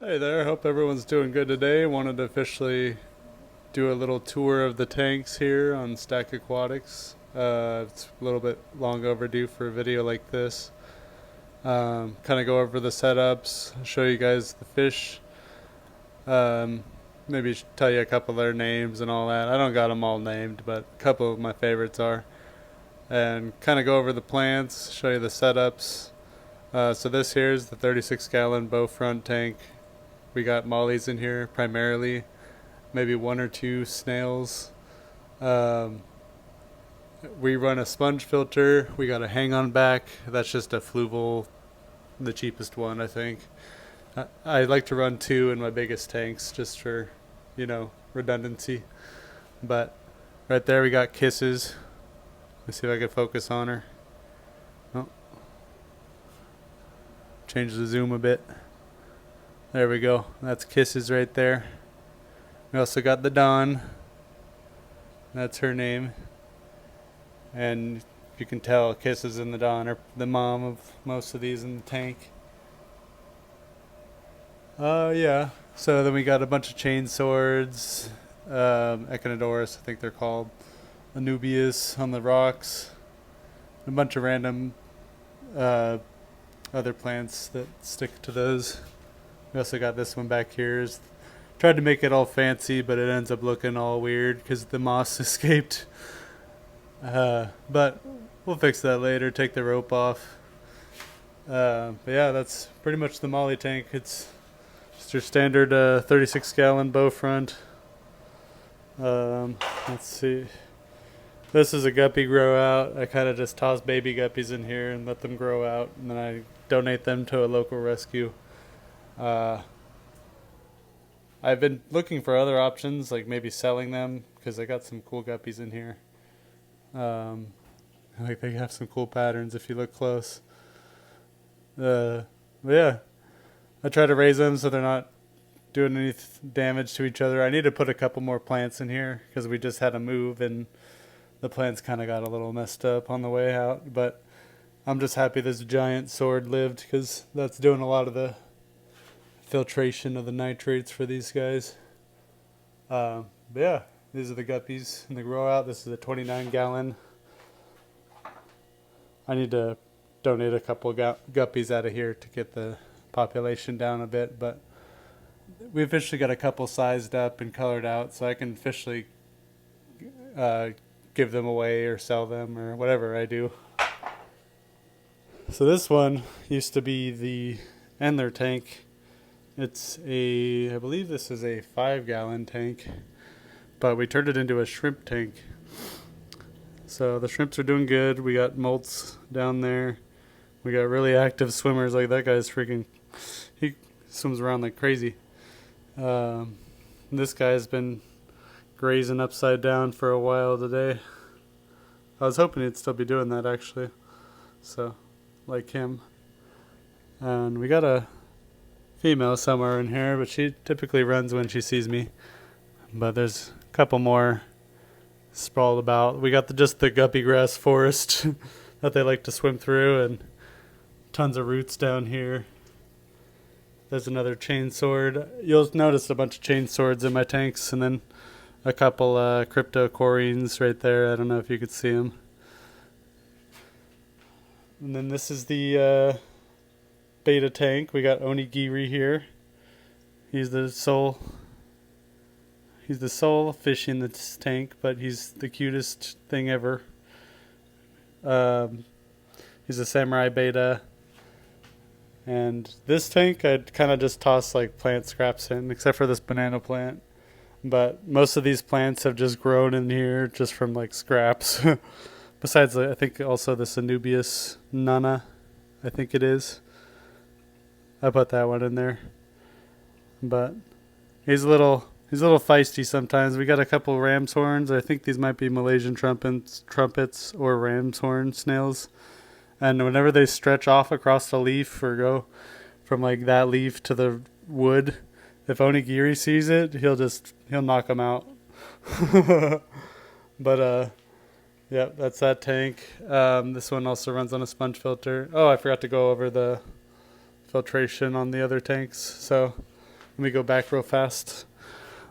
Hey there, hope everyone's doing good today. Wanted to officially do a little tour of the tanks here on StackAquatics. It's a little bit long overdue for a video like this. Kind of go over the setups, show you guys the fish, um, maybe tell you a couple of their names and all that. I don't got them all named, but a couple of my favorites are. And kind of go over the plants, show you the setups. So this here is the 36-gallon bow front tank. We got mollies in here primarily, maybe one or two snails. Um, we run a sponge filter. We got a hang on back. That's just a fluval, the cheapest one, I think. I like to run two in my biggest tanks just for, redundancy. But right there we got Kisses. Let's see if I can focus on her. Oh, change the zoom a bit. There we go. That's Kisses right there. We also got the Dawn. That's her name. And you can tell Kisses and the Dawn are the mom of most of these in the tank. Yeah. So then we got a bunch of chain swords. Echinodoros, I think they're called. Anubias on the rocks. A bunch of random other plants that stick to those. We also got this one back here. Tried to make it all fancy, but it ends up looking all weird because the moss escaped. But we'll fix that later. Take the rope off. But yeah, that's pretty much the molly tank. It's just your standard 36-gallon bow front. Let's see. This is a guppy grow out. I kind of just toss baby guppies in here and let them grow out, and then I donate them to a local rescue. I've been looking for other options, like maybe selling them, because I got some cool guppies in here. Like they have some cool patterns if you look close. But yeah, I try to raise them so they're not doing any damage to each other. I need to put a couple more plants in here because we just had a move and the plants kind of got a little messed up on the way out. But I'm just happy this giant sword lived because that's doing a lot of the filtration of the nitrates for these guys. But yeah, these are the guppies in the grow out. This is a 29-gallon. I need to donate a couple guppies out of here to get the population down a bit, but we officially got a couple sized up and colored out, so I can officially give them away or sell them or whatever I do. So this one used to be the Endler tank. I believe this is a 5-gallon tank, but we turned it into a shrimp tank. So the shrimps are doing good. We got molts down there. We got really active swimmers. Like that guy's he swims around like crazy. This guy's been grazing upside down for a while today. I was hoping he'd still be doing that actually. So, like him. And we got a female somewhere in here, but she typically runs when she sees me. But there's a couple more sprawled about. We got just the guppy grass forest that they like to swim through, and tons of roots down here. There's another chain sword. You'll notice a bunch of chain swords in my tanks, and then a couple cryptocorines right there. I don't know if you could see them. And then this is the beta tank. We got Onigiri here. He's the sole fish in this tank, but he's the cutest thing ever. He's a samurai beta. And this tank I'd kind of just toss like plant scraps in, except for this banana plant. But most of these plants have just grown in here just from like scraps. Besides, I think also this Anubias Nana, I think it is. I put that one in there. But he's a little feisty sometimes. We got a couple ram's horns. I think these might be Malaysian trumpets or ram's horn snails. And whenever they stretch off across the leaf or go from like that leaf to the wood, if Onigiri sees it, he'll knock them out. But yeah, that's that tank. This one also runs on a sponge filter. Oh, I forgot to go over the filtration on the other tanks. So Let me go back real fast.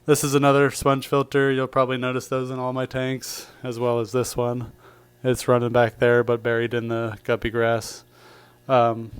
This is another sponge filter. You'll probably notice those in all my tanks, as well as this one. It's running back there, but buried in the guppy grass. None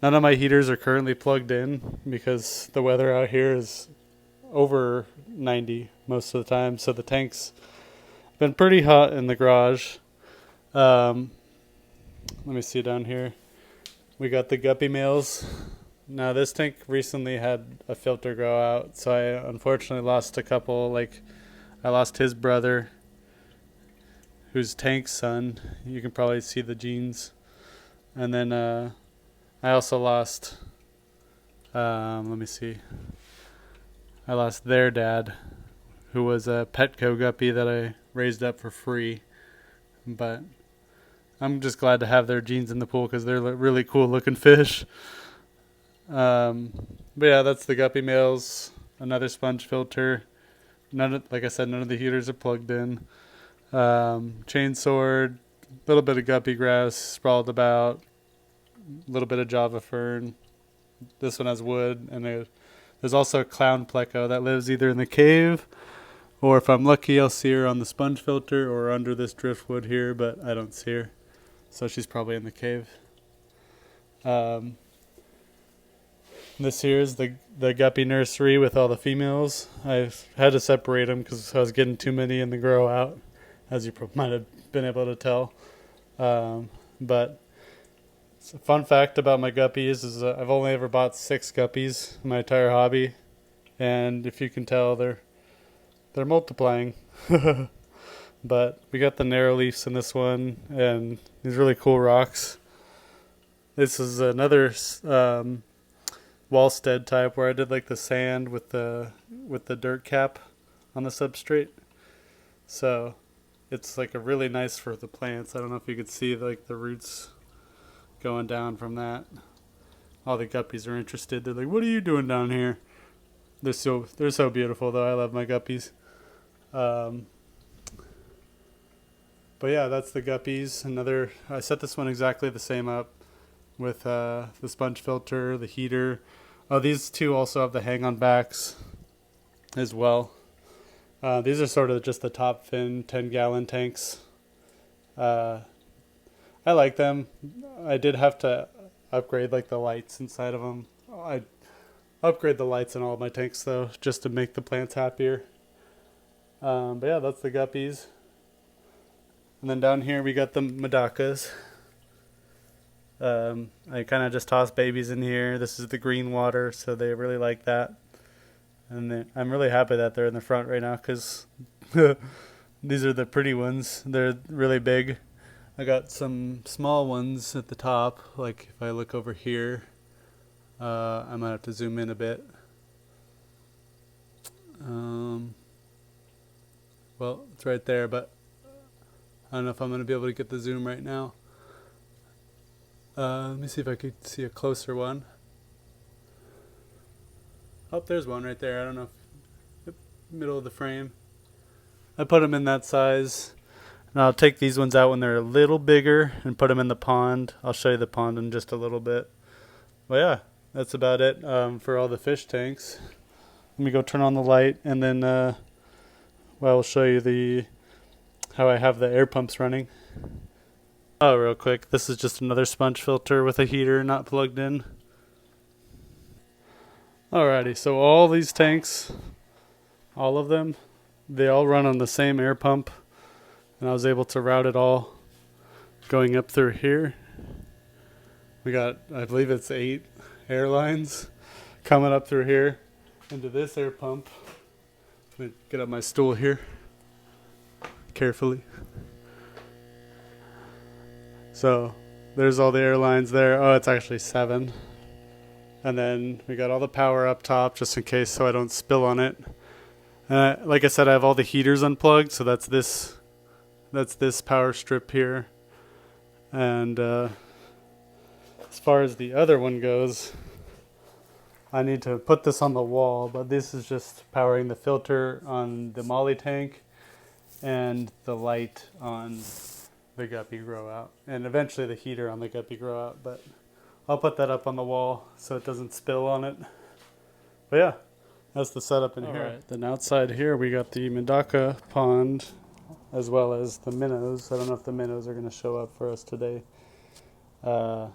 of my heaters are currently plugged in because the weather out here is over 90 most of the time. So the tank's been pretty hot in the garage. Let me see down here. We got the guppy males. Now this tank recently had a filter go out, so I unfortunately lost a couple. Like I lost his brother, who's Tank's son. You can probably see the genes. And then I also lost, let me see. I lost their dad, who was a Petco guppy that I raised up for free. But I'm just glad to have their genes in the pool because they're really cool looking fish. But yeah, that's the guppy males. Another sponge filter. Like I said, none of the heaters are plugged in. Chain sword, a little bit of guppy grass sprawled about, a little bit of java fern. This one has wood, and there's also a clown pleco that lives either in the cave, or if I'm lucky, I'll see her on the sponge filter or under this driftwood here, but I don't see her, so she's probably in the cave. This here is the guppy nursery with all the females. I had to separate them because I was getting too many in the grow out, as you might have been able to tell. But a fun fact about my guppies is I've only ever bought 6 guppies in my entire hobby, and if you can tell, they're multiplying. But we got the narrow leafs in this one, and these really cool rocks. This is another Wallstead type where I did like the sand with the dirt cap on the substrate. So it's like a really nice for the plants. I don't know if you could see like the roots going down from that. All the guppies are interested. They're like, "What are you doing down here?" They're so beautiful though. I love my guppies. But yeah, that's the guppies. I set this one exactly the same up with the sponge filter, the heater. Oh, these two also have the hang-on backs as well. These are sort of just the top fin 10-gallon tanks. I like them. I did have to upgrade like the lights inside of them. I upgrade the lights in all of my tanks though, just to make the plants happier. But yeah, that's the guppies. And then down here we got the Madakas. I kind of just toss babies in here. This is the green water, so they really like that. And I'm really happy that they're in the front right now because these are the pretty ones. They're really big. I got some small ones at the top. Like if I look over here, I might have to zoom in a bit. Well, it's right there, but I don't know if I'm going to be able to get the zoom right now. Let me see if I could see a closer one. Oh, there's one right there. I don't know if middle of the frame. I put them in that size. And I'll take these ones out when they're a little bigger and put them in the pond. I'll show you the pond in just a little bit. But yeah, that's about it for all the fish tanks. Let me go turn on the light, and then I'll show you how I have the air pumps running. Oh, real quick, this is just another sponge filter with a heater not plugged in. Alrighty, so all these tanks, all of them, they all run on the same air pump, and I was able to route it all going up through here. We got, I believe it's 8 air lines coming up through here into this air pump. Let me get up my stool here carefully. So there's all the air lines there. Oh, it's actually 7. And then we got all the power up top just in case so I don't spill on it. Like I said, I have all the heaters unplugged, so that's this power strip here. And as far as the other one goes, I need to put this on the wall, but this is just powering the filter on the molly tank and the light on the guppy grow out, and eventually the heater on the guppy grow out, but I'll put that up on the wall so it doesn't spill on it. But yeah, That's the setup in here. Right. Then outside here we got the Medaka pond as well as the minnows. I don't know if the minnows are going to show up for us today. The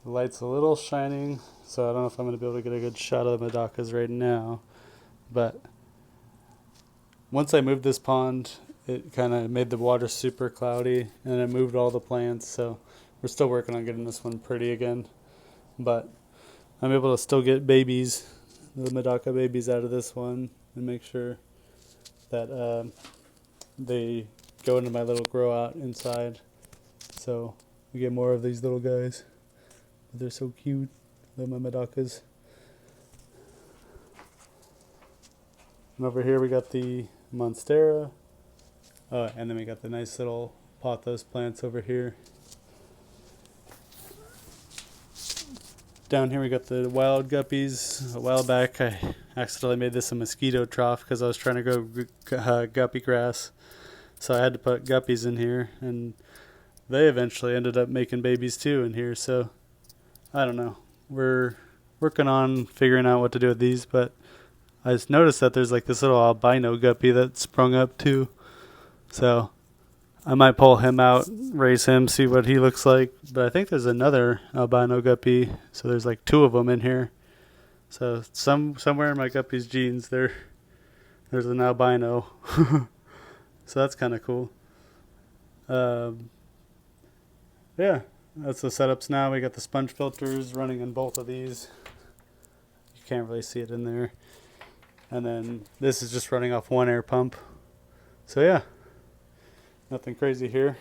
light's a little shining, so I don't know if I'm going to be able to get a good shot of the Medakas right now. But once I moved this pond, it kind of made the water super cloudy, and it moved all the plants, so we're still working on getting this one pretty again. But I'm able to still get babies, the Medaka babies, out of this one, and make sure that they go into my little grow out inside, so we get more of these little guys. They're so cute. They're my Medakas. And over here we got the Monstera. Oh, and then we got the nice little pothos plants over here. Down here we got the wild guppies. A while back I accidentally made this a mosquito trough because I was trying to grow guppy grass. So I had to put guppies in here, and they eventually ended up making babies too in here. So I don't know. We're working on figuring out what to do with these, but I just noticed that there's like this little albino guppy that sprung up too. So I might pull him out, raise him, see what he looks like. But I think there's another albino guppy, so there's like 2 of them in here. So somewhere in my guppy's genes there's an albino. So that's kind of cool. Yeah, that's the setups now. We got the sponge filters running in both of these. You can't really see it in there. And then this is just running off one air pump. So yeah, nothing crazy here.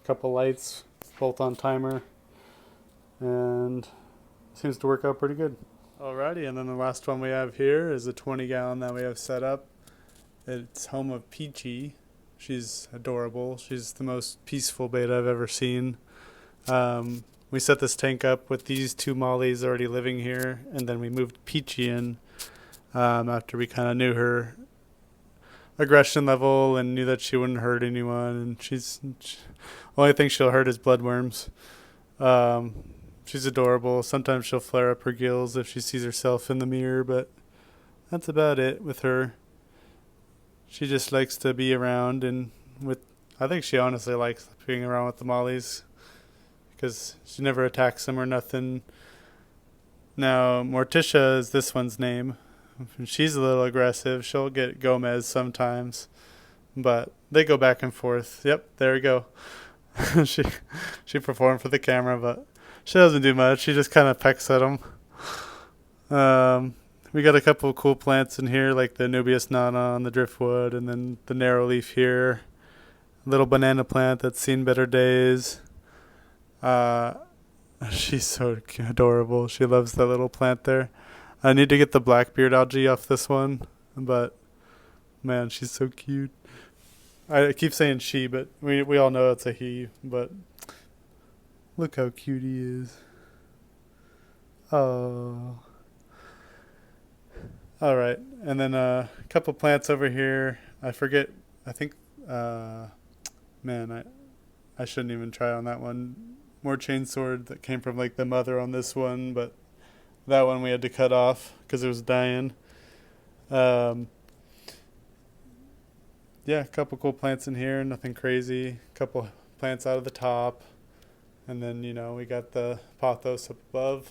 A couple lights, both on timer, and seems to work out pretty good. Alrighty, and then the last one we have here is a 20-gallon that we have set up. It's home of Peachy. She's adorable. She's the most peaceful beta I've ever seen. We set this tank up with these 2 mollies already living here, and then we moved Peachy in after we kind of knew her aggression level and knew that she wouldn't hurt anyone. And only thing she'll hurt is bloodworms. She's adorable. Sometimes she'll flare up her gills if she sees herself in the mirror, but that's about it with her. She just likes to be around, and I think she honestly likes being around with the mollies because she never attacks them or nothing. Now, Morticia is this one's name. She's a little aggressive. She'll get Gomez sometimes, but they go back and forth. Yep, there we go. she performed for the camera, but she doesn't do much. She just kind of pecks at them. We got a couple of cool plants in here, like the Nubius nana on the driftwood, and then the narrow leaf here. A little banana plant that's seen better days. She's so adorable. She loves that little plant there. I need to get the blackbeard algae off this one, but man, she's so cute. I keep saying she, but we all know it's a he, but look how cute he is. Oh. All right, and then a couple plants over here. I forget. I think, man, I shouldn't even try on that one. More chainsword that came from like the mother on this one, but that one we had to cut off because it was dying. Yeah, a couple cool plants in here. Nothing crazy. A couple plants out of the top, and then we got the pothos up above.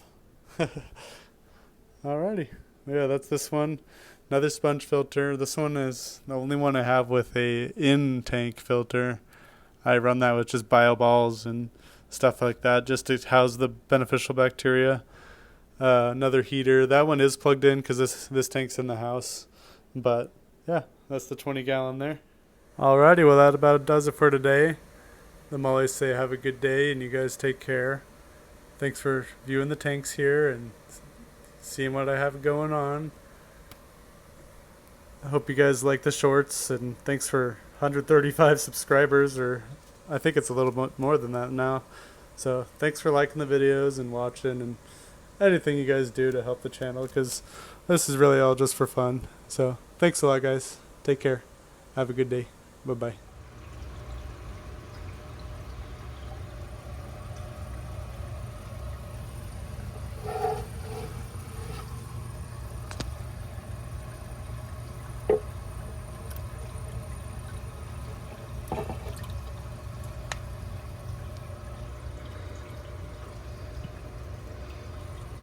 Alrighty. Yeah, that's this one. Another sponge filter. This one is the only one I have with a in-tank filter. I run that with just bio balls and stuff like that just to house the beneficial bacteria. Another heater. That one is plugged in because this tank's in the house. But yeah, that's the 20-gallon there. Alrighty, well that about does it for today. The mollies say have a good day and you guys take care. Thanks for viewing the tanks here and seeing what I have going on. I hope you guys like the shorts, and thanks for 135 subscribers, or I think it's a little bit more than that now. So thanks for liking the videos and watching and anything you guys do to help the channel, because this is really all just for fun. So thanks a lot, guys. Take care. Have a good day. Bye-bye.